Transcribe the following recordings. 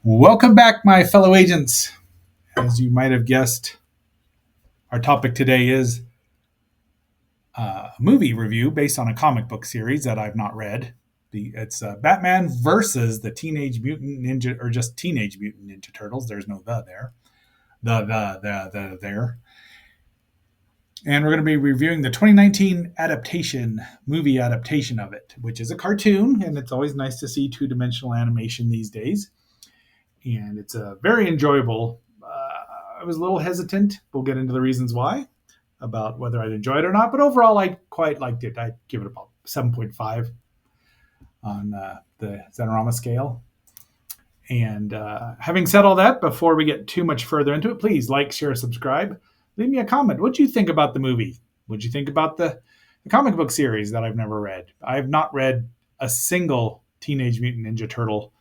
Welcome back, my fellow agents. As you might have guessed, our topic today is a movie review based on a comic book series that I've not read. It's Batman versus the Teenage Mutant Ninja, or just Teenage Mutant Ninja Turtles. There's no the there. The there. And we're going to be reviewing the 2019 movie adaptation of it, which is a cartoon, and it's always nice to see two-dimensional animation these days. And it's a very enjoyable. I was a little hesitant. We'll get into the reasons why about whether I'd enjoy it or not, but overall, I quite liked it. I'd give it about 7.5 on the Zenorama scale. And having said all that, before we get too much further into it, please like, share, subscribe. Leave me a comment. What do you think about the movie? What do you think about the comic book series that I've never read? I have not read a single Teenage Mutant Ninja Turtle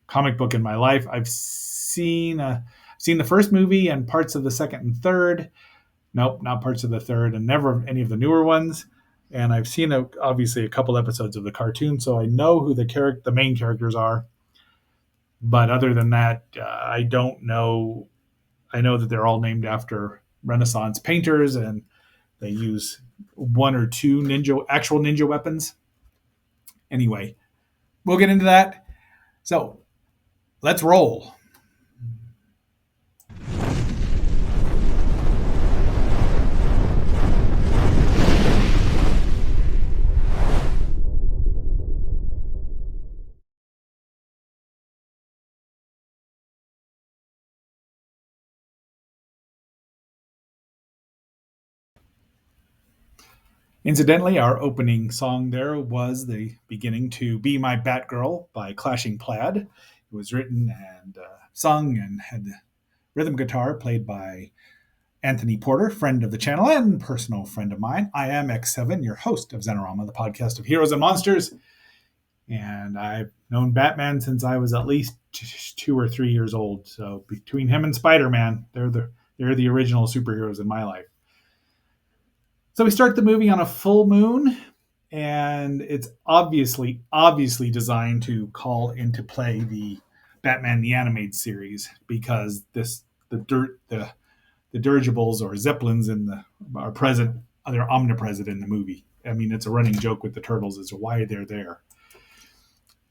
comic book in my life. I've seen the first movie and parts of the second and third. Nope, not parts of the third, and never any of the newer ones. And I've seen obviously a couple episodes of the cartoon, so I know who the main characters are. But other than that, I don't know. I know that they're all named after Renaissance painters, and they use one or two actual ninja weapons. Anyway, we'll get into that. So let's roll. Incidentally, our opening song there was the beginning to Be My Batgirl by Clashing Plaid. It was written and sung and had the rhythm guitar played by Anthony Porter, friend of the channel and personal friend of mine. I am X7, your host of Zenorama, the podcast of heroes and monsters. And I've known Batman since I was at least 2 or 3 years old. So between him and Spider-Man, they're the original superheroes in my life. So we start the movie on a full moon, and it's obviously designed to call into play the Batman the Animated Series because the dirigibles or zeppelins are present. They're omnipresent in the movie. I mean, it's a running joke with the turtles as to why they're there.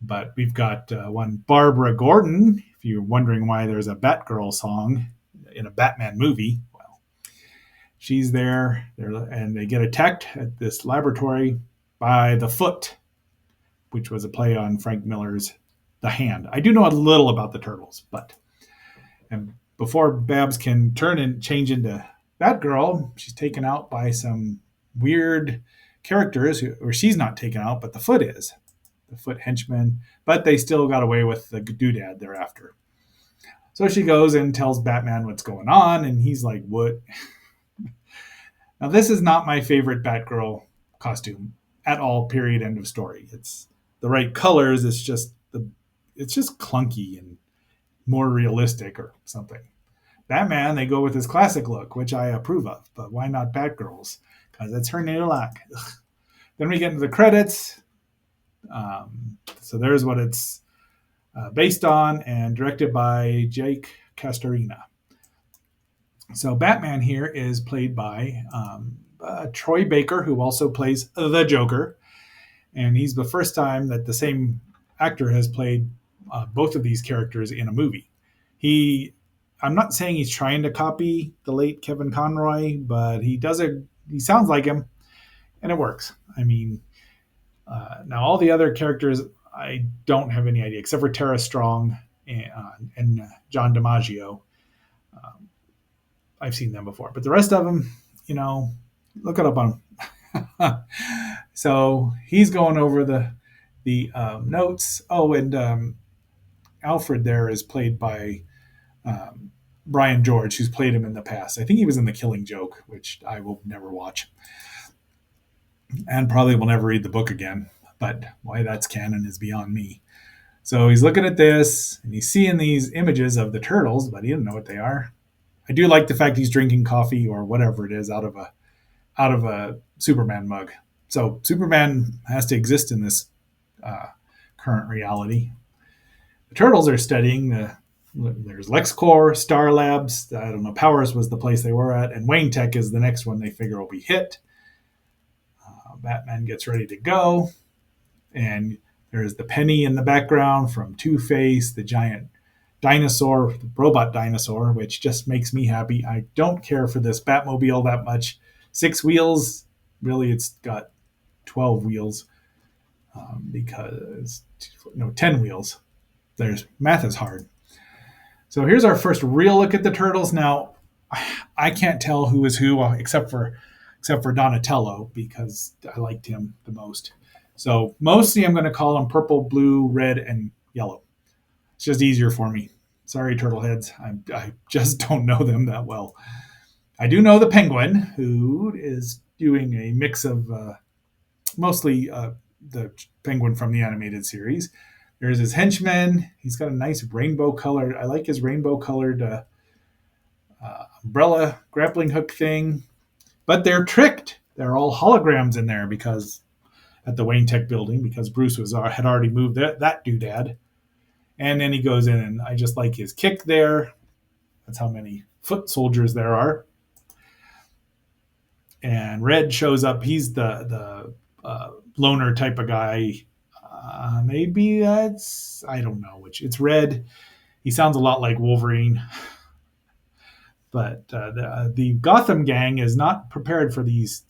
But we've got one Barbara Gordon. If you're wondering why there's a Batgirl song in a Batman movie, she's there, and they get attacked at this laboratory by the Foot, which was a play on Frank Miller's The Hand. I do know a little about the Turtles, and before Babs can turn and change into Batgirl, she's taken out by some weird characters, or she's not taken out, but the Foot is. The Foot henchmen, but they still got away with the doodad thereafter. So she goes and tells Batman what's going on, and he's like, "What?" Now, this is not my favorite Batgirl costume at all. Period. End of story. It's the right colors. It's just clunky and more realistic or something. Batman, they go with his classic look, which I approve of. But why not Batgirl's? Because it's her new look. Then we get into the credits. So there's what it's based on and directed by Jake Castorina. So Batman here is played by Troy Baker, who also plays the Joker. And he's the first time that the same actor has played both of these characters in a movie. I'm not saying he's trying to copy the late Kevin Conroy, but he sounds like him, and it works. I mean, now all the other characters, I don't have any idea, except for Tara Strong and John DiMaggio. I've seen them before, but the rest of them, look it up on them. So he's going over the notes. Oh, and Alfred there is played by Brian George, who's played him in the past. I think he was in The Killing Joke, which I will never watch, and probably will never read the book again. But why that's canon is beyond me. So he's looking at this, and he's seeing these images of the turtles, but he doesn't know what they are. I do like the fact he's drinking coffee or whatever it is out of a Superman mug. So Superman has to exist in this current reality. The Turtles are studying the. There's LexCorp, Star Labs. I don't know. Powers was the place they were at, and Wayne Tech is the next one they figure will be hit. Batman gets ready to go, and there's the penny in the background from Two Face, the giant dinosaur, the robot dinosaur, which just makes me happy. I don't care for this Batmobile that much. 6 wheels, really, it's got 12 wheels because no 10 wheels. There's math is hard. So here's our first real look at the turtles. Now, I can't tell who is who except for Donatello because I liked him the most. So mostly I'm going to call them purple, blue, red, and yellow. It's just easier for me. Sorry, turtle heads. I just don't know them that well. I do know the Penguin, who is doing a mix of mostly the Penguin from the animated series. There's his henchman. He's got a nice rainbow colored. I like his rainbow colored umbrella grappling hook thing. But they're tricked. They're all holograms in there because at the Wayne Tech building because Bruce had already moved that doodad. And then he goes in, and I just like his kick there. That's how many foot soldiers there are. And Red shows up. He's the loner type of guy. Maybe that's I don't know which. It's Red. He sounds a lot like Wolverine. But the Gotham gang is not prepared for these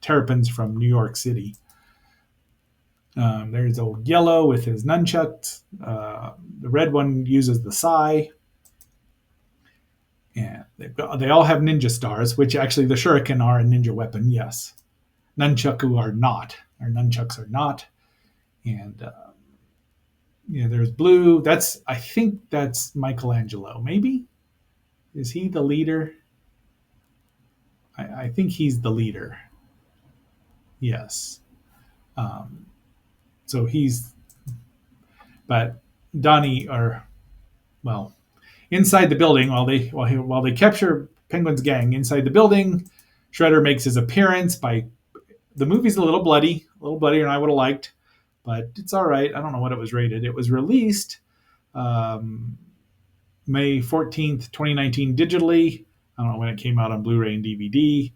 terrapins from New York City. There's old Yellow with his nunchucks. The red one uses the sai. And they all have ninja stars, which actually the shuriken are a ninja weapon, yes. Nunchaku are not. Or nunchucks are not. And there's blue. I think that's Michelangelo. Maybe? Is he the leader? I think he's the leader. Yes. Um, so but Donnie, well, inside the building, while they capture Penguin's gang inside the building, Shredder makes his appearance. The movie's a little bloodier than I would have liked, but it's all right. I don't know what it was rated. It was released May 14th, 2019 digitally. I don't know when it came out on Blu-ray and DVD,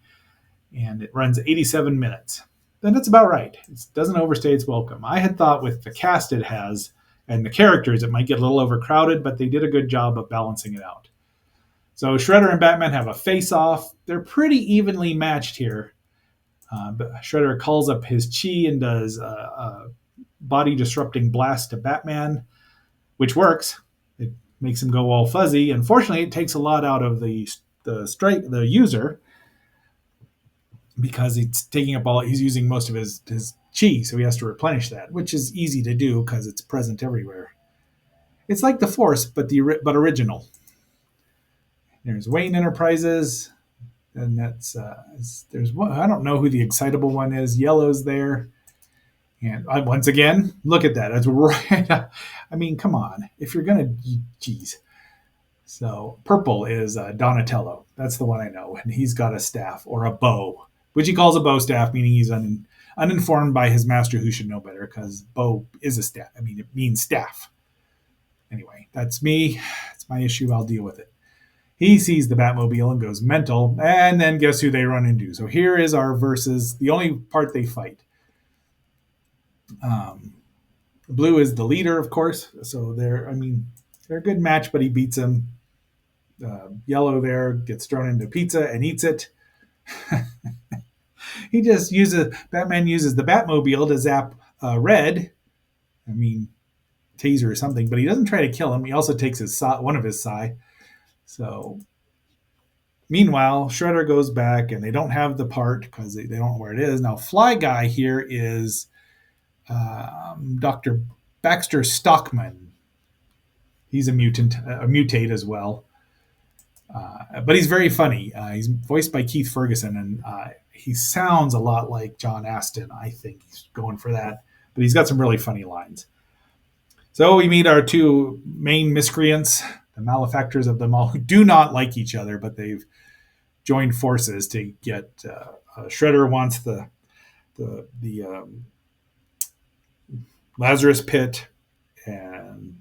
and it runs 87 minutes. Then that's about right. It doesn't overstay its welcome. I had thought with the cast it has and the characters, it might get a little overcrowded, but they did a good job of balancing it out. So Shredder and Batman have a face-off. They're pretty evenly matched here. But Shredder calls up his chi and does a body-disrupting blast to Batman, which works. It makes him go all fuzzy. Unfortunately, it takes a lot out of the user because he's using most of his chi, so he has to replenish that, which is easy to do because it's present everywhere. It's like the Force, but original. There's Wayne Enterprises, and there's one. I don't know who the excitable one is. Yellow's there, and once again, look at that. That's right. I mean, come on. If you're gonna, geez. So purple is Donatello. That's the one I know, and he's got a staff or a bow, which he calls a bow staff, meaning he's uninformed by his master, who should know better, because bow is a staff. I mean, it means staff. Anyway, that's me. It's my issue. I'll deal with it. He sees the Batmobile and goes mental, and then guess who they run into? So here is our versus. The only part they fight. Blue is the leader, of course. So they're a good match, but he beats him. Yellow there gets thrown into pizza and eats it. Batman uses the Batmobile to zap Red. Taser or something, but he doesn't try to kill him. He also takes one of his sai. So meanwhile, Shredder goes back and they don't have the part because they don't know where it is. Now, Fly Guy here is Dr. Baxter Stockman. He's a mutate as well. But he's very funny. He's voiced by Keith Ferguson, and he sounds a lot like John Astin. I think he's going for that. But he's got some really funny lines. So we meet our two main miscreants, the malefactors of them all, who do not like each other, but they've joined forces to get Shredder wants the Lazarus Pit, and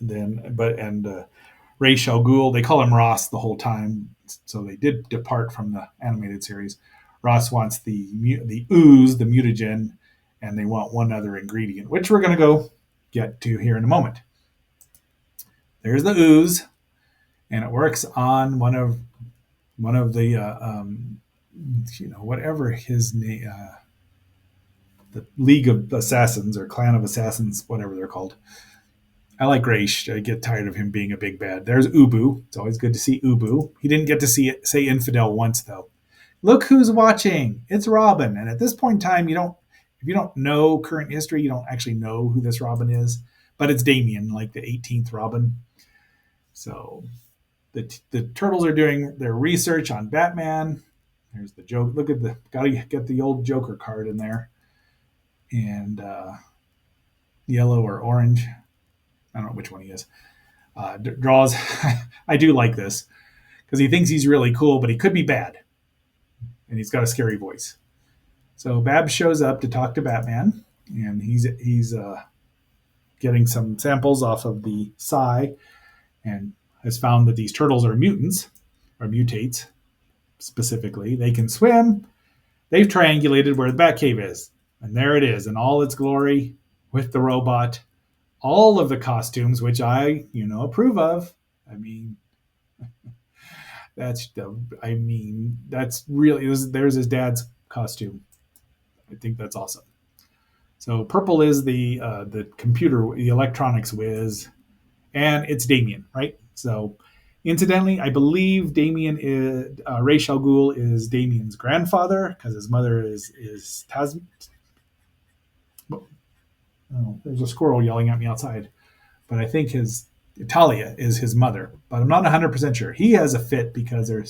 Ra's al Ghul. They call him Ross the whole time, so they did depart from the animated series. Ross wants the ooze, the mutagen, and they want one other ingredient, which we're going to go get to here in a moment. There's the ooze, and it works on one of the whatever his name, the League of Assassins or Clan of Assassins, whatever they're called. I like Raish. I get tired of him being a big bad. There's Ubu. It's always good to see Ubu. He didn't get to say infidel once though. Look who's watching. It's Robin. And at this point in time, if you don't know current history, you don't actually know who this Robin is. But it's Damien, like the 18th Robin. So the turtles are doing their research on Batman. There's the joke. Look at gotta get the old Joker card in there, and yellow or orange. I don't know which one he is. Draws. I do like this because he thinks he's really cool, but he could be bad, and he's got a scary voice. So Babs shows up to talk to Batman, and he's getting some samples off of the Psi, and has found that these turtles are mutants, or mutates specifically. They can swim. They've triangulated where the Batcave is, and there it is in all its glory with the robot, all of the costumes, which I approve of. I mean, that's really there's his dad's costume. I think that's awesome. So purple is the computer, the electronics whiz, and it's Damien, right? So incidentally, I believe Damien is Ra's al Ghul is Damien's grandfather because his mother is Tas. Oh, there's a squirrel yelling at me outside, but I think his Talia is his mother, but I'm not 100% sure. He has a fit because they're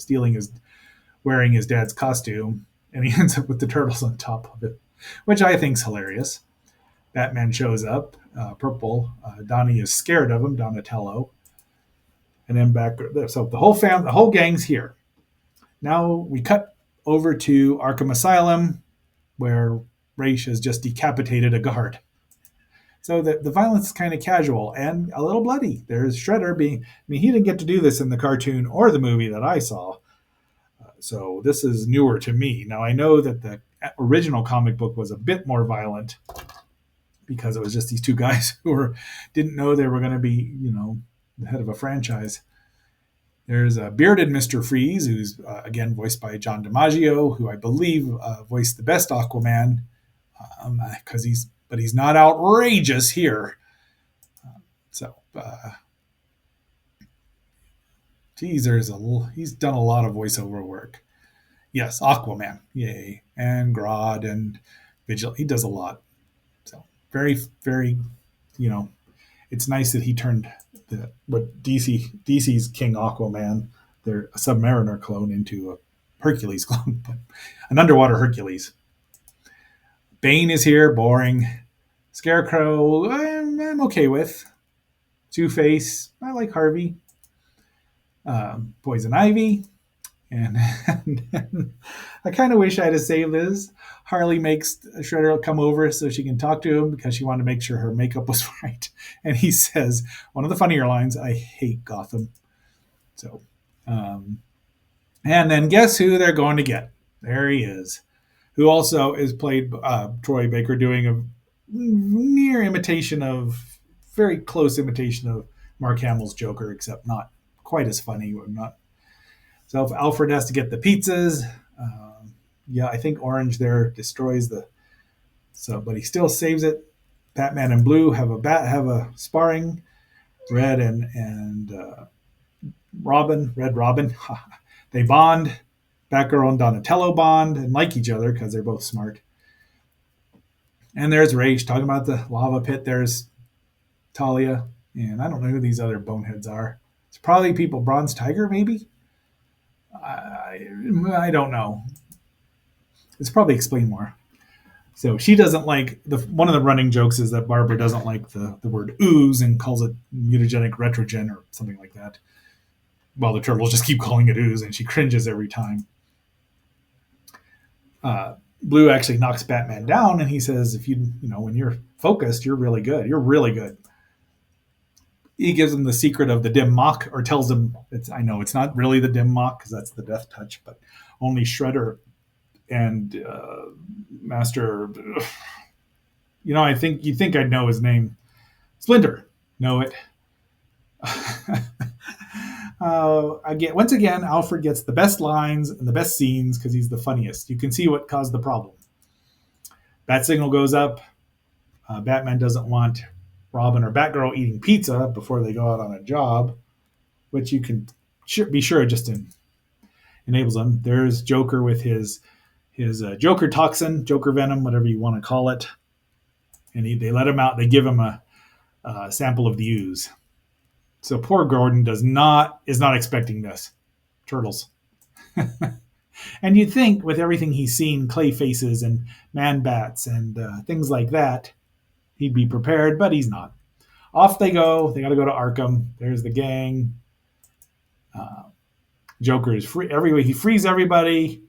wearing his dad's costume, and he ends up with the turtles on top of it, which I think's hilarious. Batman shows up, purple. Donnie is scared of him, Donatello, and then back. So the whole gang's here. Now we cut over to Arkham Asylum, where Ra's has just decapitated a guard. So the violence is kind of casual and a little bloody. There's Shredder being. I mean, he didn't get to do this in the cartoon or the movie that I saw. So this is newer to me. Now I know that the original comic book was a bit more violent because it was just these two guys didn't know they were going to be, the head of a franchise. There's a bearded Mr. Freeze, who's again voiced by John DiMaggio, who I believe voiced the best Aquaman, because he's not outrageous here. So, geez, he's done a lot of voiceover work. Yes, Aquaman, yay, and Grodd and Vigil. He does a lot. So very, very, you know, it's nice that he turned what DC's King Aquaman, their Submariner clone, into a Hercules clone, but an underwater Hercules. Bane is here, boring. Scarecrow, I'm okay with. Two Face, I like Harvey. Poison Ivy, and, and I kind of wish I had saved this. Harley makes Shredder come over so she can talk to him because she wanted to make sure her makeup was right. And he says one of the funnier lines, "I hate Gotham." So, and then guess who they're going to get? There he is, who also is played Troy Baker, doing a very close imitation of Mark Hamill's Joker, except not quite as funny. Not so. If Alfred has to get the pizzas, yeah, I think Orange there destroys the. So, but he still saves it. Batman and Blue have a sparring. Red and Red Robin, they bond. Batgirl and Donatello bond and like each other because they're both smart. And there's Rage talking about the lava pit. There's Talia, and I don't know who these other boneheads are. It's probably people. Bronze Tiger, maybe. I don't know. It's probably explain more. So she doesn't like one of the running jokes is that Barbara doesn't like the word ooze and calls it mutagenic retrogen or something like that. While the turtles just keep calling it ooze, and she cringes every time. Blue actually knocks Batman down, and he says, "If when you're focused, you're really good. You're really good." He gives him the secret of the dim mock, or tells him, I know it's not really the dim mock because that's the death touch, but only Shredder and Master. I think you think I'd know his name. Splinter. Know it. Once again, Alfred gets the best lines and the best scenes because he's the funniest. You can see what caused the problem. Bat signal goes up. Batman doesn't want Robin or Batgirl eating pizza before they go out on a job, which you can be sure just enables them. There's Joker with his Joker toxin, Joker venom, whatever you want to call it, and they let him out. They give him a sample of the ooze. So poor Gordon is not expecting this. Turtles. And you'd think with everything he's seen, clay faces and man bats and things like that, he'd be prepared, but he's not. Off they go. They got to go to Arkham. There's the gang. Joker is free everywhere. He frees everybody.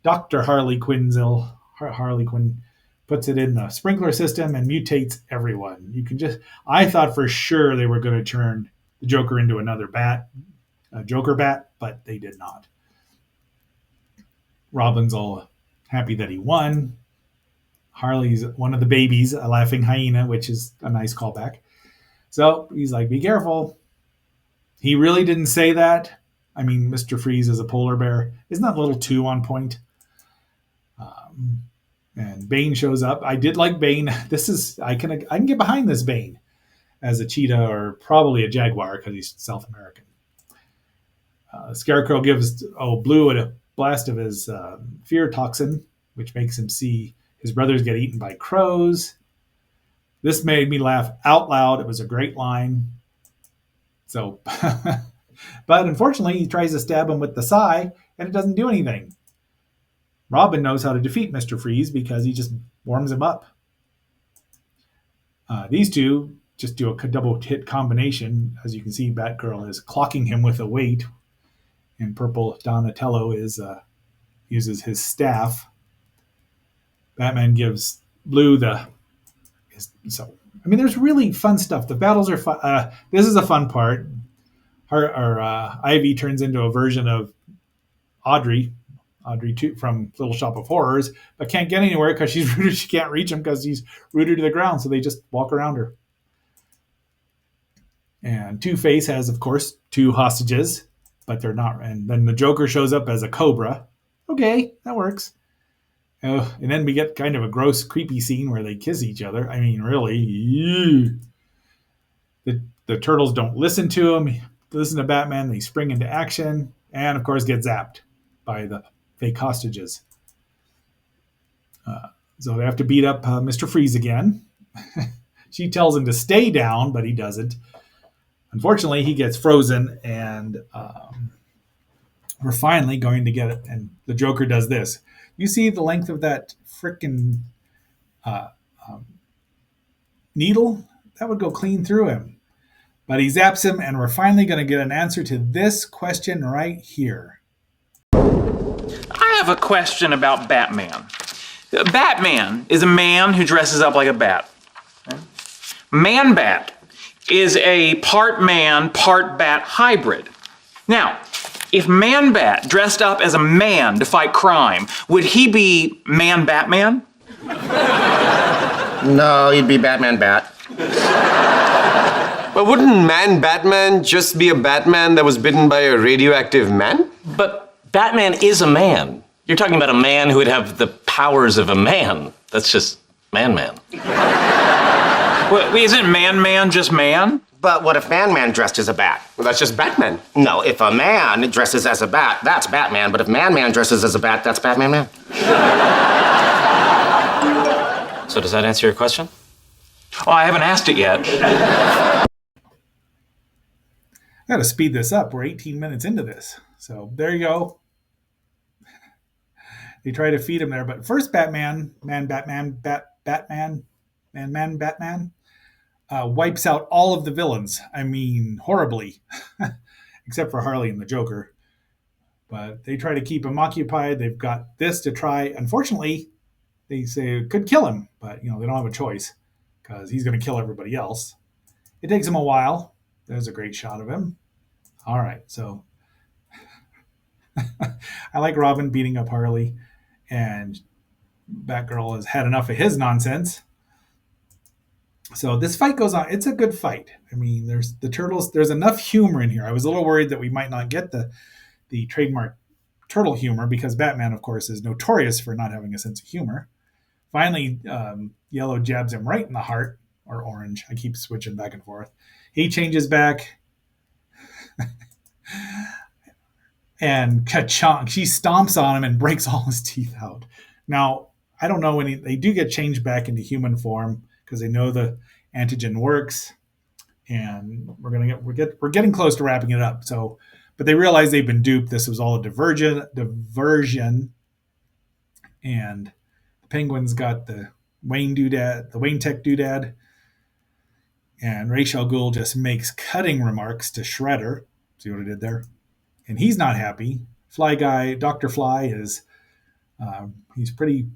Dr. Harley Quinn puts it in the sprinkler system and mutates everyone. I thought for sure they were going to turn the Joker into another bat, a Joker bat, but they did not. Robin's all happy that he won. Harley's one of the babies, a laughing hyena, which is a nice callback. So he's like, be careful. He really didn't say that. I mean, Mr. Freeze is a polar bear. Isn't that a little too on point? And Bane shows up. I did like Bane. I can get behind this Bane as a cheetah or probably a jaguar because he's South American. Scarecrow gives Blue a blast of his fear toxin, which makes him see his brothers get eaten by crows. This made me laugh out loud. It was a great line. So, but unfortunately, he tries to stab him with the sai, and it doesn't do anything. Robin knows how to defeat Mr. Freeze because he just warms him up. These two just do a double hit combination. As you can see, Batgirl is clocking him with a weight, and Purple Donatello uses his staff. Batman gives Blue there's really fun stuff. The battles are fun. This is a fun part. Ivy turns into a version of Audrey from Little Shop of Horrors, but can't get anywhere because she's rooted. She can't reach him because he's rooted to the ground. So they just walk around her. And Two-Face has, of course, two hostages, but they're not. And then the Joker shows up as a cobra. Okay, that works. And then we get kind of a gross, creepy scene where they kiss each other. I mean, really. Ew. The turtles don't listen to him. They listen to Batman. They spring into action. And, of course, get zapped by the fake hostages. So they have to beat up Mr. Freeze again. She tells him to stay down, but he doesn't. Unfortunately, he gets frozen, and we're finally going to get it. And the Joker does this. You see the length of that frickin' needle? That would go clean through him. But he zaps him, and we're finally going to get an answer to this question right here. I have a question about Batman. Batman is a man who dresses up like a bat. Man-Bat is a part man, part bat hybrid. Now, if Man-Bat dressed up as a man to fight crime, would he be Man-Batman? No, he'd be Batman-Bat. But wouldn't Man-Batman just be a Batman that was bitten by a radioactive man? But Batman is a man. You're talking about a man who would have the powers of a man. That's just Man-Man. Well, isn't Man-Man just man? But what if Man-Man dressed as a bat? Well, that's just Batman. No, if a man dresses as a bat, that's Batman. But if Man-Man dresses as a bat, that's Batman-Man. So does that answer your question? Oh, I haven't asked it yet. I got to speed this up. We're 18 minutes into this. So there you go. They try to feed him there. But first Batman wipes out all of the villains. I mean, horribly. Except for Harley and the Joker. But they try to keep him occupied. They've got this to try. Unfortunately, they say it could kill him. But, they don't have a choice. Because he's going to kill everybody else. It takes him a while. There's a great shot of him. All right, so I like Robin beating up Harley, and Batgirl has had enough of his nonsense. So this fight goes on. It's a good fight. I mean, there's the turtles. There's enough humor in here. I was a little worried that we might not get the trademark turtle humor because Batman, of course, is notorious for not having a sense of humor. Finally, Yellow jabs him right in the heart, or Orange. I keep switching back and forth. He changes back, and ka-chunk, she stomps on him and breaks all his teeth out. Now, I don't know when they do get changed back into human form because they know the antigen works, and we're getting close to wrapping it up. So, but they realize they've been duped. This was all a diversion, and the Penguin's got the Wayne Tech doodad, and Ra's al Ghul just makes cutting remarks to Shredder. See what I did there? And he's not happy. Fly guy, Doctor Fly is he's pretty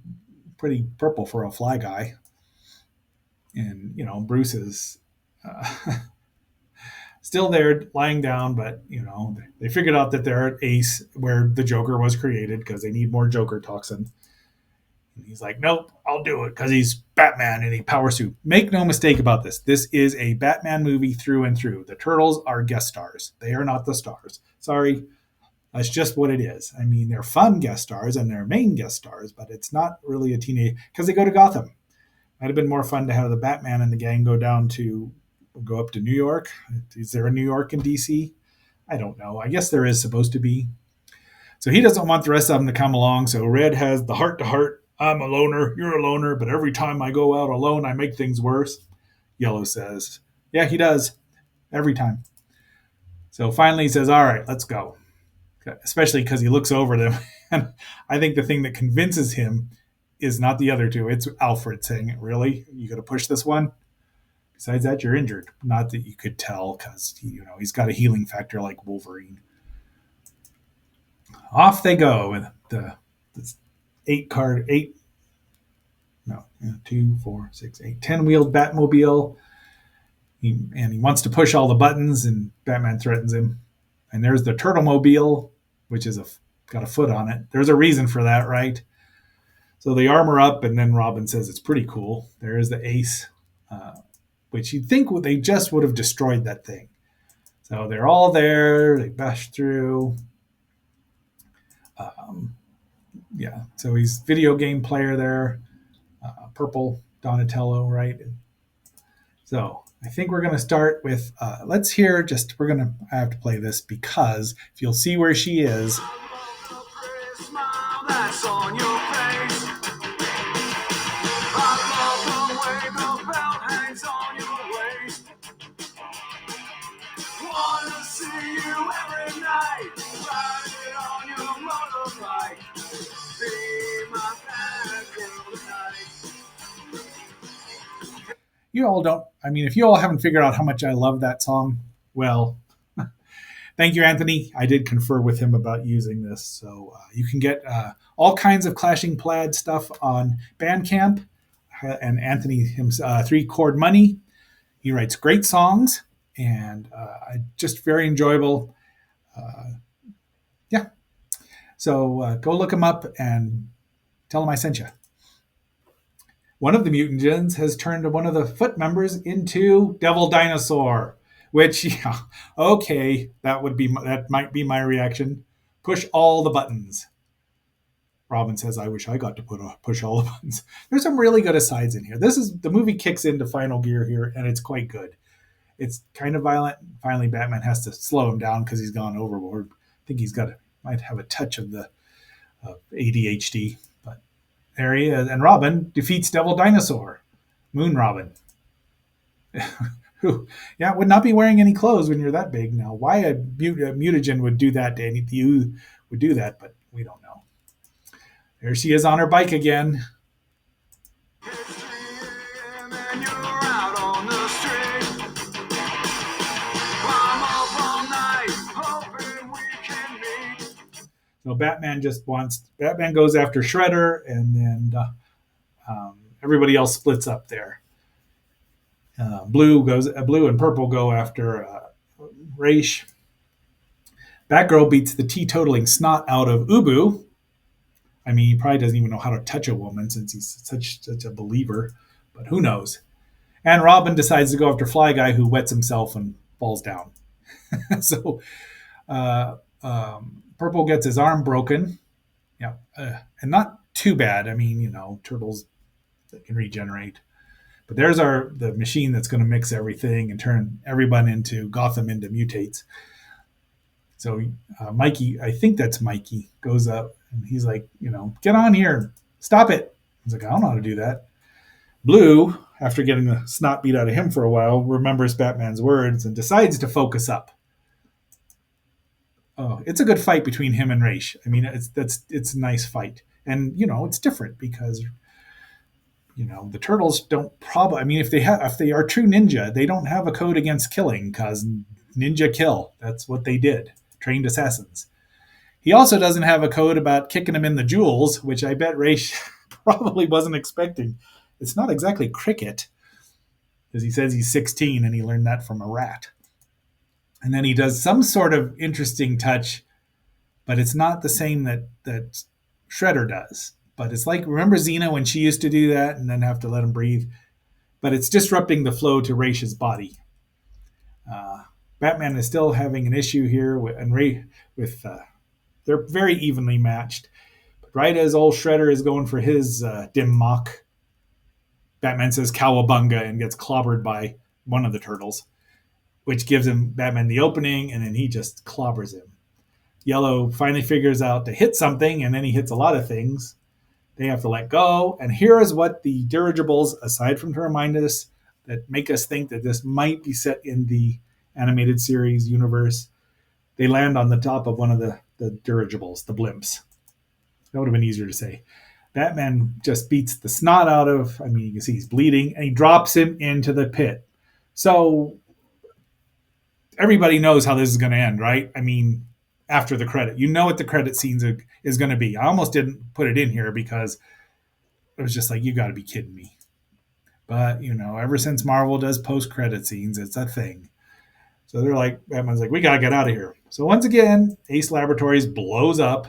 purple for a fly guy, and Bruce is still there lying down, but they figured out that they're at Ace where the Joker was created because they need more Joker toxin. And he's like, nope, I'll do it because he's Batman and he power suit. Make no mistake about this. This is a Batman movie through and through. The Turtles are guest stars. They are not the stars. Sorry. That's just what it is. I mean, they're fun guest stars and they're main guest stars, but it's not really a teenage because they go to Gotham. Might have been more fun to have the Batman and the gang go up to New York. Is there a New York in DC? I don't know. I guess there is supposed to be. So he doesn't want the rest of them to come along. So Red has the heart to heart. I'm a loner. You're a loner. But every time I go out alone, I make things worse. Yellow says, yeah, he does. Every time. So finally he says, all right, let's go. Especially because he looks over them. And I think the thing that convinces him is not the other two. It's Alfred saying, really? You got to push this one? Besides that, you're injured. Not that you could tell because, he's got a healing factor like Wolverine. Off they go with the two, four, six, eight, 10-wheeled Batmobile. He wants to push all the buttons, and Batman threatens him. And there's the Turtlemobile, which is got a foot on it. There's a reason for that, right? So they armor up, and then Robin says it's pretty cool. There is the Ace, which you'd think they just would have destroyed that thing. So they're all there. They bash through. So he's video game player there. Purple Donatello, right? So I think we're going to start with, let's hear I have to play this because if you'll see where she is. If you all haven't figured out how much I love that song, well, thank you, Anthony. I did confer with him about using this. So you can get all kinds of Clashing Plaid stuff on Bandcamp. And Anthony, 3-chord money. He writes great songs and just very enjoyable. So go look him up and tell him I sent you. One of the mutagens has turned one of the foot members into Devil Dinosaur, which, okay, that might be my reaction. Push all the buttons. Robin says, I wish I got to push all the buttons. There's some really good asides in here. The movie kicks into final gear here, and it's quite good. It's kind of violent. Finally, Batman has to slow him down because he's gone overboard. I think might have a touch of the ADHD. There he is. And Robin defeats Devil Dinosaur. Moon Robin. Who, would not be wearing any clothes when you're that big. Now, why a mutagen would do that to any of you would do that, but we don't know. There she is on her bike again. So Batman goes after Shredder, and then everybody else splits up there. Blue and purple go after Raish. Batgirl beats the teetotaling snot out of Ubu. I mean, he probably doesn't even know how to touch a woman since he's such a believer, but who knows? And Robin decides to go after Fly Guy, who wets himself and falls down. So Purple gets his arm broken. Yeah, and not too bad. I mean, turtles that can regenerate. But there's the machine that's going to mix everything and turn everyone into Gotham into mutates. So Mikey, I think that's Mikey, goes up and he's like, get on here, stop it. He's like, I don't know how to do that. Blue, after getting the snot beat out of him for a while, remembers Batman's words and decides to focus up. Oh, it's a good fight between him and Raish. I mean, it's a nice fight, and it's different because the turtles don't probably. I mean, if they are true ninja, they don't have a code against killing because ninja kill. That's what they did. Trained assassins. He also doesn't have a code about kicking him in the jewels, which I bet Raish probably wasn't expecting. It's not exactly cricket, because he says he's 16 and he learned that from a rat. And then he does some sort of interesting touch, but it's not the same that Shredder does. But it's like, remember Xena when she used to do that and then have to let him breathe? But it's disrupting the flow to Raish's body. Batman is still having an issue here, they're very evenly matched. But right as old Shredder is going for his dim mock, Batman says cowabunga and gets clobbered by one of the turtles, which gives Batman the opening, and then he just clobbers him. Yellow finally figures out to hit something, and then he hits a lot of things. They have to let go, and here is what the dirigibles, aside from to remind us that make us think that this might be set in the animated series universe, they land on the top of one of the dirigibles, the blimps. That would have been easier to say. Batman just beats the snot out of, you can see he's bleeding, and he drops him into the pit. So everybody knows how this is going to end, right? I mean, after the credit. What the credit scenes is going to be. I almost didn't put it in here because it was just like, you got to be kidding me. But, ever since Marvel does post-credit scenes, it's a thing. So they're like, Batman's like, we got to get out of here. So once again, Ace Laboratories blows up,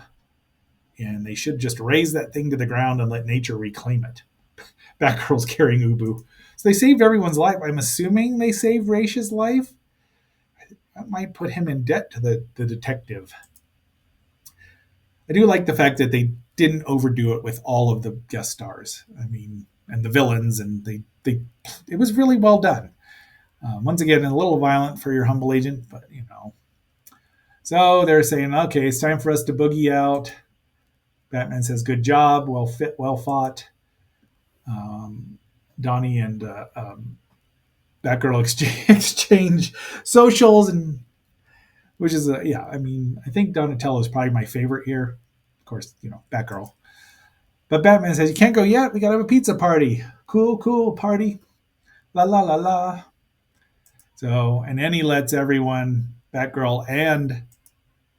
and they should just raise that thing to the ground and let nature reclaim it. Batgirl's carrying Ubu. So they saved everyone's life. I'm assuming they saved Raish's life. That might put him in debt to the detective. I do like the fact that they didn't overdo it with all of the guest stars. And the villains, and it was really well done. Once again, a little violent for your humble agent, but So they're saying, okay, it's time for us to boogie out. Batman says, good job, well fit, well fought. Donnie and Batgirl exchange socials, and which is I think Donatello is probably my favorite here. Of course, Batgirl. But Batman says, you can't go yet. We got to have a pizza party. Cool party. La la la la. So, and then he lets everyone, Batgirl and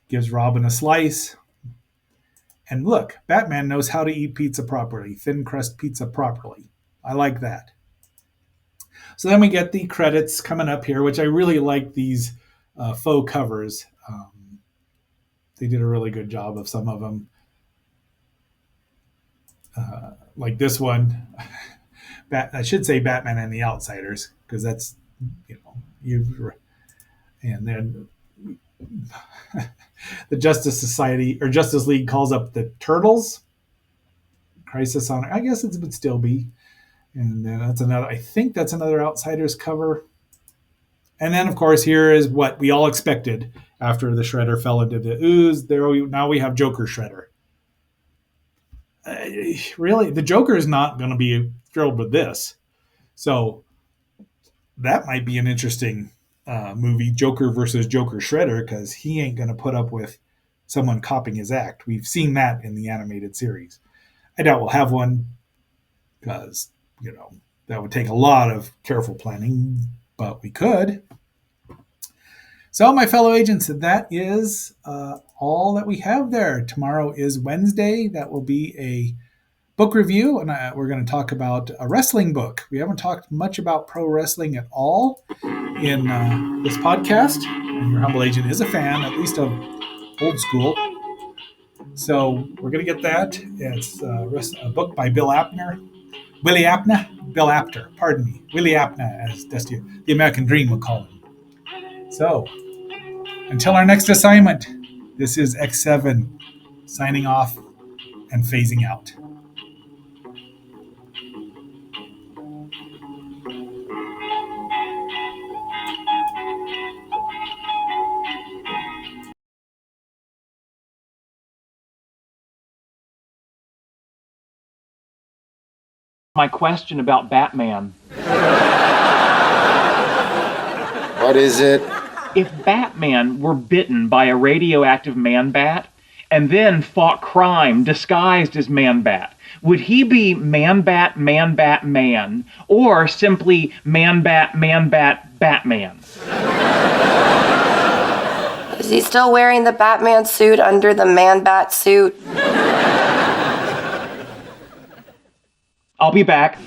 gives Robin a slice. And look, Batman knows how to eat pizza properly, thin crust pizza properly. I like that. So then we get the credits coming up here, which I really like these faux covers. They did a really good job of some of them. Like this one, I should say Batman and the Outsiders, because that's, and then the Justice Society or Justice League calls up the Turtles. Crisis on, I guess it would still be. And then I think that's another Outsiders cover. And then, of course, here is what we all expected after the Shredder fell into the ooze. Now we have Joker Shredder. Really, the Joker is not going to be thrilled with this. So that might be an interesting movie, Joker versus Joker Shredder, because he ain't going to put up with someone copying his act. We've seen that in the animated series. I doubt we'll have one because, that would take a lot of careful planning, but we could. So, my fellow agents, that is all that we have there. Tomorrow is Wednesday. That will be a book review, and we're going to talk about a wrestling book. We haven't talked much about pro wrestling at all in this podcast. Your humble agent is a fan, at least of old school. So we're going to get that. It's a book by Bill Apter, pardon me. Willie Apner, as Dusty, the American Dream would call him. So until our next assignment, this is X7 signing off and phasing out. My question about Batman. What is it? If Batman were bitten by a radioactive man-bat and then fought crime disguised as man-bat, would he be man-bat, man-bat, man, or simply man-bat, man-bat, Batman? Is he still wearing the Batman suit under the man-bat suit? I'll be back.